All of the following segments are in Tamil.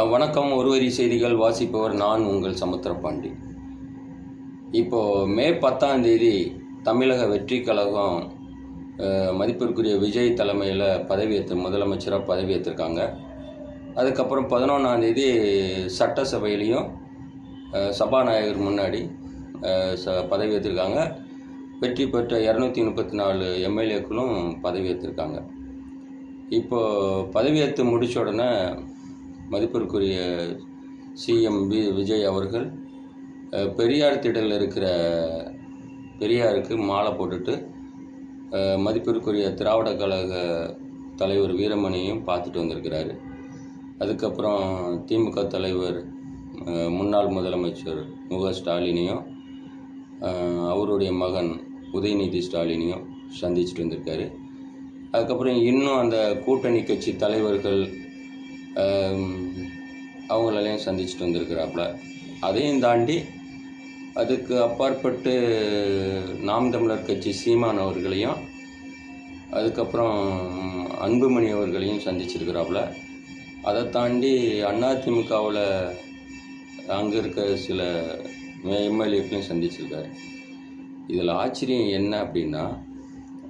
வணக்கம். ஒருவரி செய்திகள் வாசிப்பவர் நான் உங்கள் சமுத்திரபாண்டி. இப்போது மே 10ஆம் தேதி தமிழக வெற்றி கழகம் மதிப்பிற்குரிய விஜய் தலைமையில் முதலமைச்சராக பதவியேற்றிருக்காங்க. அதுக்கப்புறம் 11ஆம் தேதி சட்டசபையிலையும் சபாநாயகர் முன்னாடி பதவியேற்றிருக்காங்க. வெற்றி பெற்ற 234 எம்எல்ஏக்களும் பதவியேற்றிருக்காங்க. இப்போது பதவியேற்று முடித்த உடனே மதிப்பிற்குரிய சிஎம் விஜய் அவர்கள் பெரியார் திடலில் இருக்கிற பெரியாருக்கு மாலை போட்டுட்டு மதிப்பிற்குரிய திராவிட கழக தலைவர் வீரமணியையும் பார்த்துட்டு வந்திருக்கிறாரு. அதுக்கப்புறம் திமுக தலைவர் முன்னாள் முதலமைச்சர் மு.க.ஸ்டாலினையும் அவருடைய மகன் உதயநிதி ஸ்டாலினையும் சந்திச்சுட்டு வந்திருக்காரு. அதுக்கப்புறம் இன்னும் அந்த கூட்டணி கட்சி தலைவர்கள் அவங்களெல்லாம் சந்திச்சுட்டு வந்திருக்கிறாப்புல. அதையும் தாண்டி அதுக்கு அப்பாற்பட்டு நாம் தமிழர் கட்சி சீமான் அவர்களையும் அதுக்கப்புறம் அன்புமணி அவர்களையும் சந்திச்சிருக்கிறாப்புல. அதை தாண்டி அதிமுகவில் அங்கே இருக்க சில எம்எல்ஏக்களையும் சந்திச்சிருக்காரு. இதில் ஆச்சரியம் என்ன அப்படின்னா,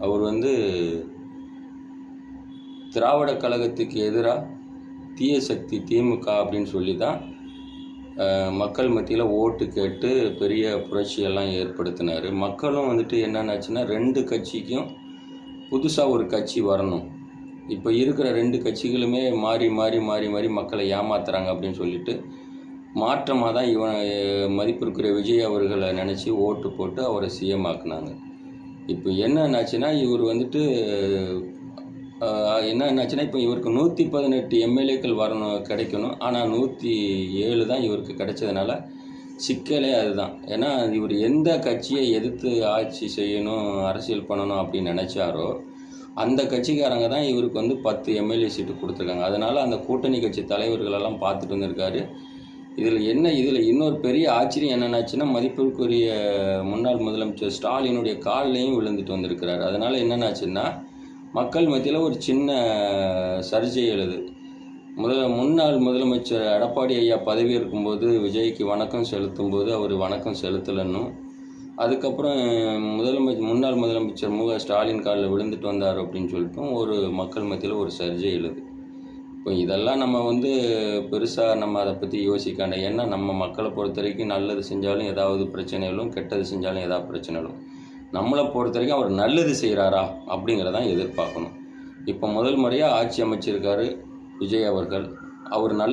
அவர் திராவிட கழகத்துக்கு எதிராக தீய சக்தி திமுக அப்படின்னு சொல்லி தான் மக்கள் மத்தியில் ஓட்டு கேட்டு பெரிய புரட்சியெல்லாம் ஏற்படுத்தினார். மக்களும் என்னென்னாச்சுன்னா, 2 கட்சிக்கும் புதுசாக ஒரு கட்சி வரணும், இப்போ இருக்கிற 2 கட்சிகளுமே மாறி மாறி மாறி மாறி மக்களை ஏமாத்துறாங்க அப்படின்னு சொல்லிட்டு மாற்றமாக தான் மதிப்பிற்குரிய விஜய் அவர்களை நினச்சி ஓட்டு போட்டு அவரை சிஎம் ஆக்குனாங்க. இப்போ என்னன்னாச்சுன்னா, இவர் இப்போ இவருக்கு 118 எம்எல்ஏக்கள் கிடைக்கணும். ஆனால் 107 தான் இவருக்கு கிடைச்சதுனால சிக்கலே அதுதான். ஏன்னா இவர் எந்த கட்சியை எதிர்த்து ஆட்சி செய்யணும், அரசியல் பண்ணணும் அப்படின்னு நினச்சாரோ அந்த கட்சிக்காரங்க தான் இவருக்கு 10 எம்எல்ஏ சீட்டு கொடுத்துருக்காங்க. அதனால் அந்த கூட்டணி கட்சி தலைவர்களெல்லாம் பார்த்துட்டு வந்திருக்காரு. இதில் இன்னொரு பெரிய ஆச்சரியம் என்னென்னாச்சுன்னா, மதிப்பிற்குரிய முன்னாள் முதலமைச்சர் ஸ்டாலினுடைய காலிலையும் விழுந்துட்டு வந்திருக்கிறார். அதனால் என்னென்னாச்சுன்னா, மக்கள் மத்தியில் ஒரு சின்ன சர்ச்சை எழுது. முன்னாள் முதலமைச்சர் எடப்பாடி ஐயா பதவியேற்கும்போது விஜய்க்கு வணக்கம் செலுத்தும்போது அவர் வணக்கம் செலுத்தலைன்னும், அதுக்கப்புறம் முன்னாள் முதலமைச்சர் மு.க.ஸ்டாலின் காலில் விழுந்துட்டு வந்தார் அப்படின்னு சொல்லிட்டும் ஒரு மக்கள் மத்தியில் ஒரு சர்ச்சை எழுது. இப்போ இதெல்லாம் நம்ம பெருசாக நம்ம அதை பற்றி யோசிக்காண்ட. ஏன்னா நம்ம மக்களை பொறுத்த வரைக்கும் நல்லது செஞ்சாலும் ஏதாவது பிரச்சனைகளும், கெட்டது செஞ்சாலும் ஏதாவது பிரச்சனைகளும். நம்மளை பொறுத்த வரைக்கும் அவர் நல்லது செய்கிறாரா அப்படிங்கிறதான் எதிர்பார்க்கணும். இப்போ முதல் முறையாக ஆட்சி அமைச்சிருக்காரு விஜய் அவர்கள். அவர்